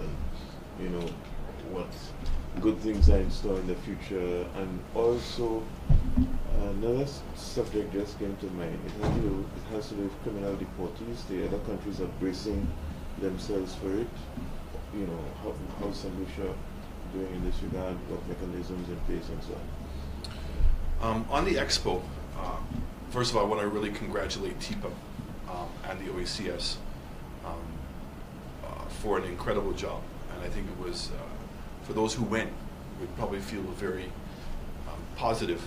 and what good things are in store in the future. And also another subject just came to mind. It has to do with criminal deportees. The other countries are bracing themselves for it. How's St. Lucia doing in this regard? What mechanisms in place and so on? On the Expo, first of all, I want to really congratulate TIPA and the OACS for an incredible job. And I think it was, for those who went, would probably feel very positive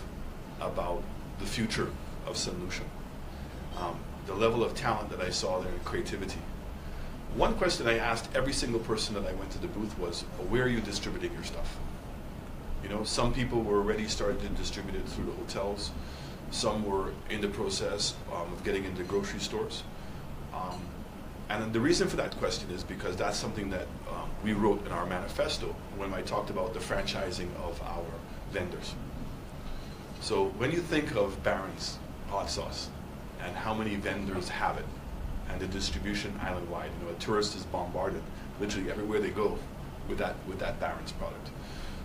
about the future of St. Lucia. The level of talent that I saw there and creativity. One question I asked every single person that I went to the booth was, where are you distributing your stuff? Some people were already started to distribute it through the hotels. Some were in the process of getting into grocery stores. And the reason for that question is because that's something that we wrote in our manifesto when I talked about the franchising of our vendors. So when you think of Barron's hot sauce and how many vendors have it, and the distribution island-wide, a tourist is bombarded literally everywhere they go with that Barron's product.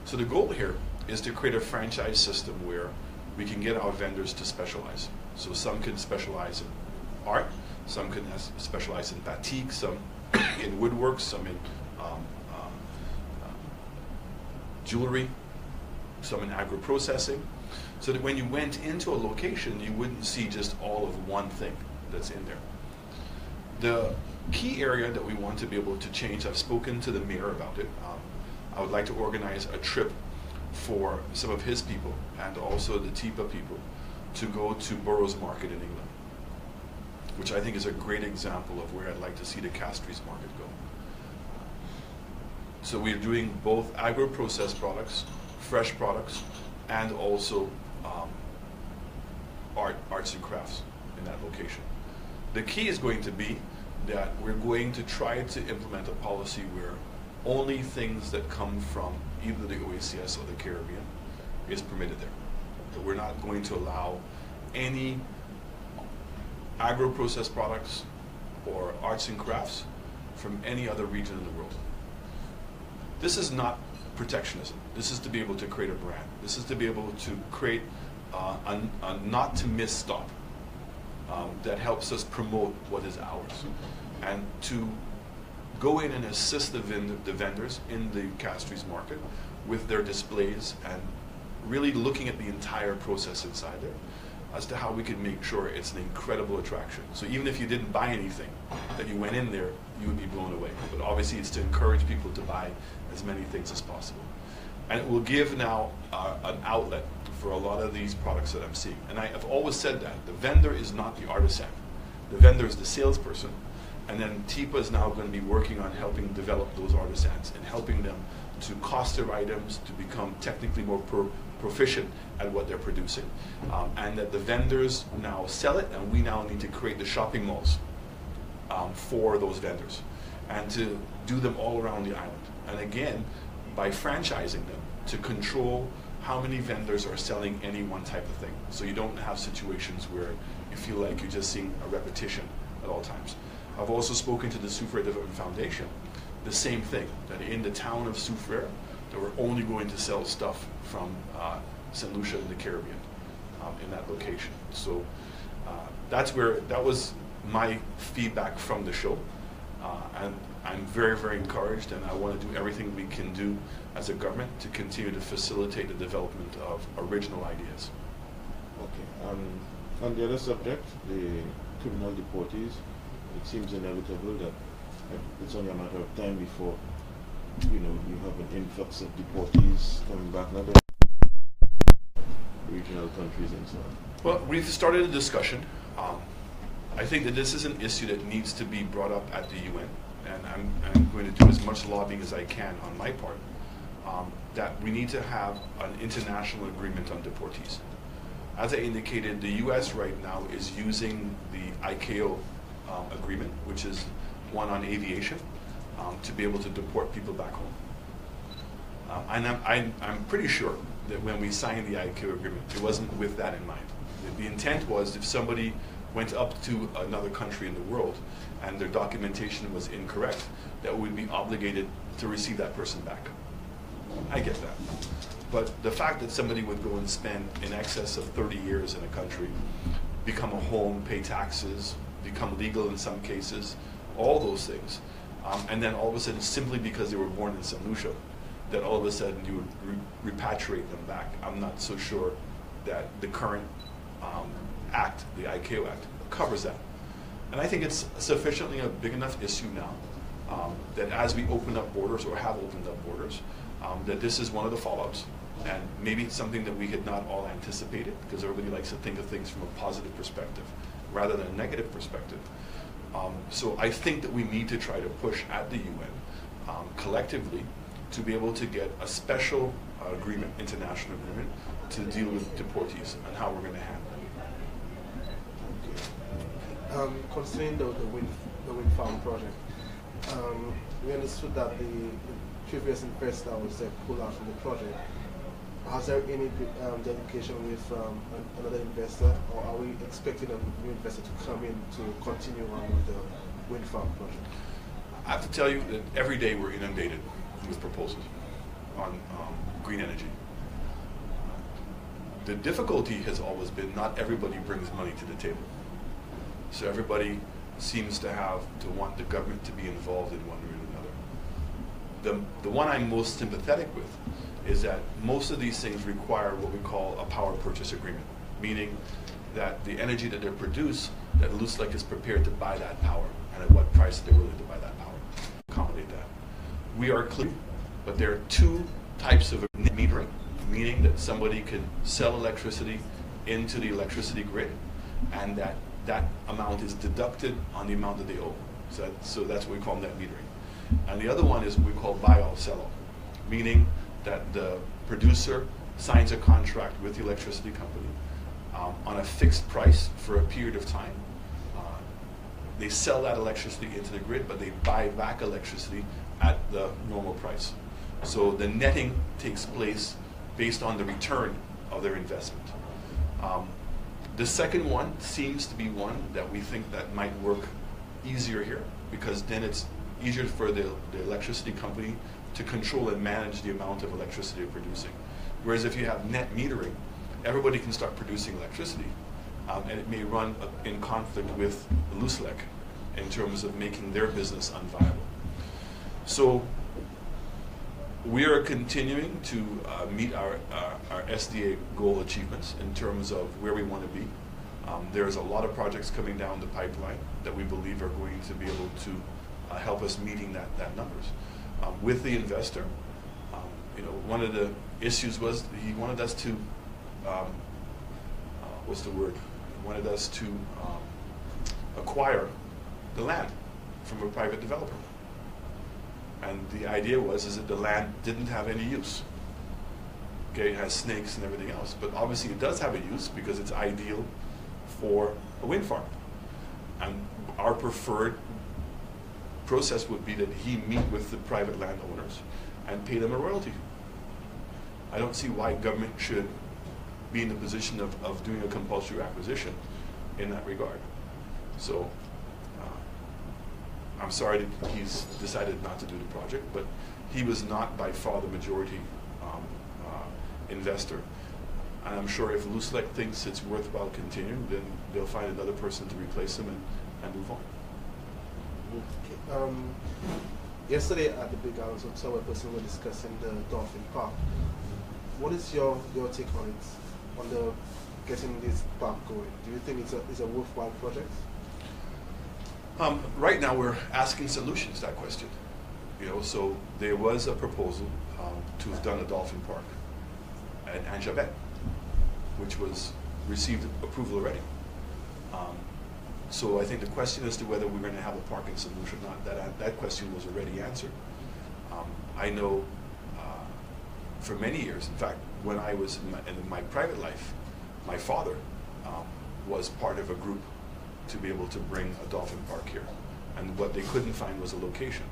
So the goal here is to create a franchise system where we can get our vendors to specialize. So some can specialize in art, some can specialize in batik, some in woodwork, some in jewelry, some in agro-processing, so that when you went into a location, you wouldn't see just all of one thing that's in there. The key area that we want to be able to change, I've spoken to the mayor about it. I would like to organize a trip for some of his people and also the TIPA people to go to Burroughs Market in England, which I think is a great example of where I'd like to see the Castries Market go. So we're doing both agro-processed products, fresh products, and also arts and crafts in that location. The key is going to be that we're going to try to implement a policy where only things that come from either the OACS or the Caribbean is permitted there. But we're not going to allow any agro-processed products or arts and crafts from any other region in the world. This is not protectionism. This is to be able to create a brand. This is to be able to create a not to miss stop that helps us promote what is ours, and to go in and assist the vendors in the Castries market with their displays and really looking at the entire process inside there as to how we can make sure it's an incredible attraction. So even if you didn't buy anything, that you went in there, you would be blown away. But obviously it's to encourage people to buy as many things as possible. And it will give now an outlet for a lot of these products that I'm seeing. And I have always said that. The vendor is not the artisan. The vendor is the salesperson. And then TIPA is now going to be working on helping develop those artisans and helping them to cost their items, to become technically more proficient at what they're producing. And that the vendors now sell it, and we now need to create the shopping malls for those vendors and to do them all around the island. And again, by franchising them, to control how many vendors are selling any one type of thing. So you don't have situations where you feel like you're just seeing a repetition at all times. I've also spoken to the Soufrière Development Foundation, the same thing, that in the town of Soufrière, that we're only going to sell stuff from St. Lucia in the Caribbean, in that location. So that was my feedback from the show. And I'm very, very encouraged, and I want to do everything we can do as a government to continue to facilitate the development of original ideas. Okay. On the other subject, the criminal deportees, it seems inevitable that it's only a matter of time before you have an influx of deportees coming back, not only regional countries and so on. Well, we've started a discussion. I think that this is an issue that needs to be brought up at the UN, and I'm going to do as much lobbying as I can on my part, that we need to have an international agreement on deportees. As I indicated, the US right now is using the ICAO agreement, which is one on aviation, to be able to deport people back home. And I'm pretty sure that when we signed the ICAO agreement, it wasn't with that in mind. The intent was if somebody went up to another country in the world and their documentation was incorrect, that we'd be obligated to receive that person back. I get that. But the fact that somebody would go and spend in excess of 30 years in a country, become a home, pay taxes, become legal in some cases, all those things, and then all of a sudden, simply because they were born in St. Lucia, that all of a sudden you would repatriate them back. I'm not so sure that the current act, the ICAO Act, covers that. And I think it's sufficiently a big enough issue now that as we open up borders, or have opened up borders, that this is one of the fallouts. And maybe it's something that we had not all anticipated, because everybody likes to think of things from a positive perspective rather than a negative perspective. So I think that we need to try to push at the UN collectively to be able to get a special agreement, international agreement, to deal with deportees and how we're going to handle it. Concerning the wind farm project, we understood that the previous investor was pulled out from the project. Has there any dedication with another investor, or are we expecting a new investor to come in to continue on with the wind farm project? I have to tell you that every day we're inundated with proposals on green energy. The difficulty has always been not everybody brings money to the table. So everybody seems to want the government to be involved in one way or another. The one I'm most sympathetic with is that most of these things require what we call a power purchase agreement, meaning that the energy that they produce, that LUSLEC is prepared to buy that power, and at what price they're willing to buy that power, accommodate that. We are clear, but there are two types of metering, meaning that somebody can sell electricity into the electricity grid, and that amount is deducted on the amount that they owe. So that's what we call net metering. And the other one is what we call buy-all, sell-all, meaning that the producer signs a contract with the electricity company on a fixed price for a period of time. They sell that electricity into the grid, but they buy back electricity at the normal price. So the netting takes place based on the return of their investment. The second one seems to be one that we think that might work easier here, because then it's easier for the electricity company to control and manage the amount of electricity they're producing. Whereas if you have net metering, everybody can start producing electricity, and it may run in conflict with LUSLEC in terms of making their business unviable. So we are continuing to meet our SDA goal achievements in terms of where we want to be. There's a lot of projects coming down the pipeline that we believe are going to be able to help us meeting that numbers. With the investor, one of the issues was he wanted us to, what's the word? He wanted us to acquire the land from a private developer. And the idea is that the land didn't have any use. Okay, it has snakes and everything else, but obviously it does have a use because it's ideal for a wind farm. And our preferred process would be that he meet with the private landowners and pay them a royalty. I don't see why government should be in the position of doing a compulsory acquisition in that regard. So I'm sorry that he's decided not to do the project, but he was not by far the majority investor. And I'm sure if LUSLEC thinks it's worthwhile continuing, then they'll find another person to replace him and move on. Okay. Yesterday at the Big Islands Hotel, a person was discussing the Dolphin Park. What is your take on it, on the getting this park going? Do you think it's a worthwhile project? Right now, we're asking solutions to that question. So there was a proposal to have done a Dolphin Park at Anjabet, which was received approval already. So I think the question as to whether we're going to have a park in St. Lucia or not, that question was already answered. I know for many years, in fact, when I was in my private life, my father was part of a group to be able to bring a Dolphin Park here. And what they couldn't find was a location.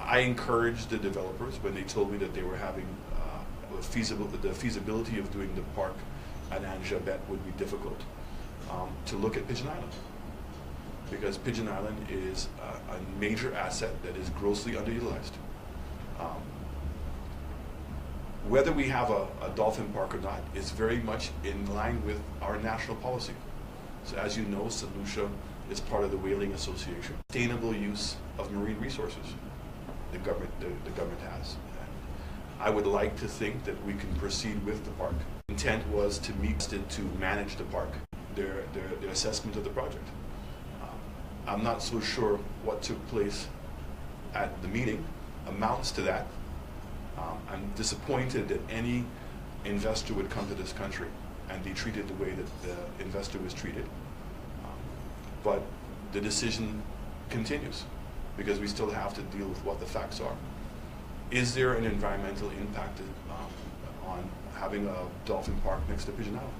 I encouraged the developers when they told me that they were having the feasibility of doing the park at Anjabet would be difficult. to look at Pigeon Island, because Pigeon Island is a major asset that is grossly underutilized. Whether we have a Dolphin Park or not is very much in line with our national policy. So as you know, St. Lucia is part of the Whaling Association. Sustainable use of marine resources the government has. And I would like to think that we can proceed with the park. Intent was to manage the park, their assessment of the project. I'm not so sure what took place at the meeting amounts to that. I'm disappointed that any investor would come to this country and be treated the way that the investor was treated. But the decision continues because we still have to deal with what the facts are. Is there an environmental impact on having a Dolphin Park next to Pigeon Island?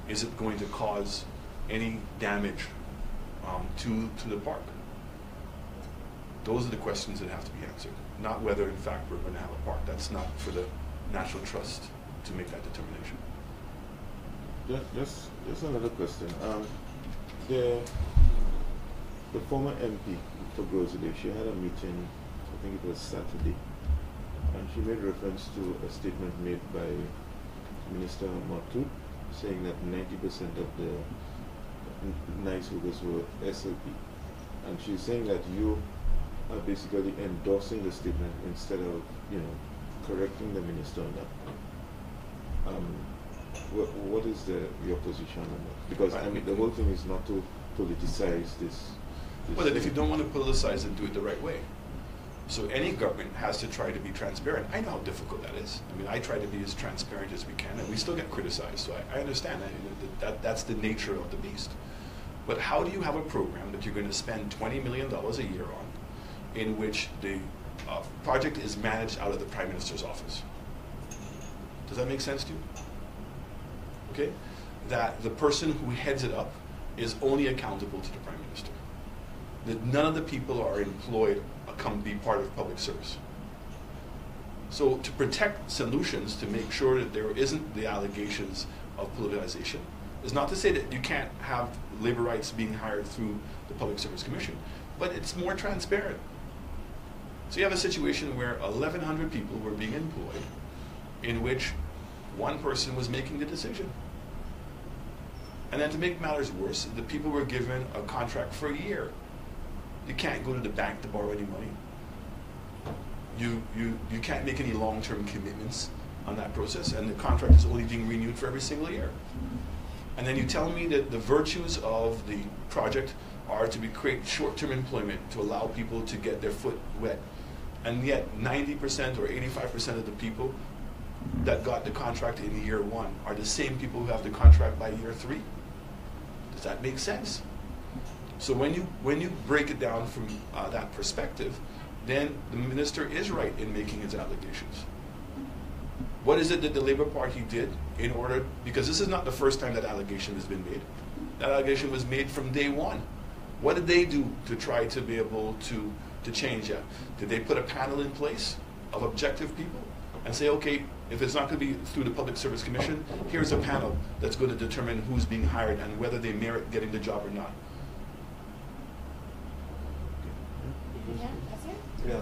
Is it going to cause any damage to the park? Those are the questions that have to be answered, not whether in fact we're going to have a park. That's not for the National Trust to make that determination. Just another question. The former MP for Grosley, she had a meeting, I think it was Saturday, and she made reference to a statement made by Minister Allen, saying that 90% of the nice hookers were SLP. And she's saying that you are basically endorsing the statement instead of, correcting the minister on that. What is your position on that? Because I mean, the whole thing is not to politicize this. Well, then if you don't want to politicize it, do it the right way. So any government has to try to be transparent. I know how difficult that is. I mean, I try to be as transparent as we can, and we still get criticized. So I understand that's the nature of the beast. But how do you have a program that you're going to spend $20 million a year on, in which the project is managed out of the Prime Minister's office? Does that make sense to you? Okay? That the person who heads it up is only accountable to the Prime Minister. That none of the people are employed come be part of public service. So to protect solutions, to make sure that there isn't the allegations of politicization, is not to say that you can't have labor rights being hired through the Public Service Commission, but it's more transparent. So you have a situation where 1,100 people were being employed, in which one person was making the decision. And then to make matters worse, the people were given a contract for a year. You can't go to the bank to borrow any money. You can't make any long-term commitments on that process, and the contract is only being renewed for every single year. And then you tell me that the virtues of the project are to create short-term employment to allow people to get their foot wet. And yet 90% or 85% of the people that got the contract in year one are the same people who have the contract by year 3. Does that make sense? So when you break it down from that perspective, then the minister is right in making his allegations. What is it that the Labour Party did in order, because this is not the first time that allegation has been made. That allegation was made from day one. What did they do to try to be able to change that? Did they put a panel in place of objective people and say, okay, if it's not going to be through the Public Service Commission, here's a panel that's going to determine who's being hired and whether they merit getting the job or not? Yeah, that's it. Yeah.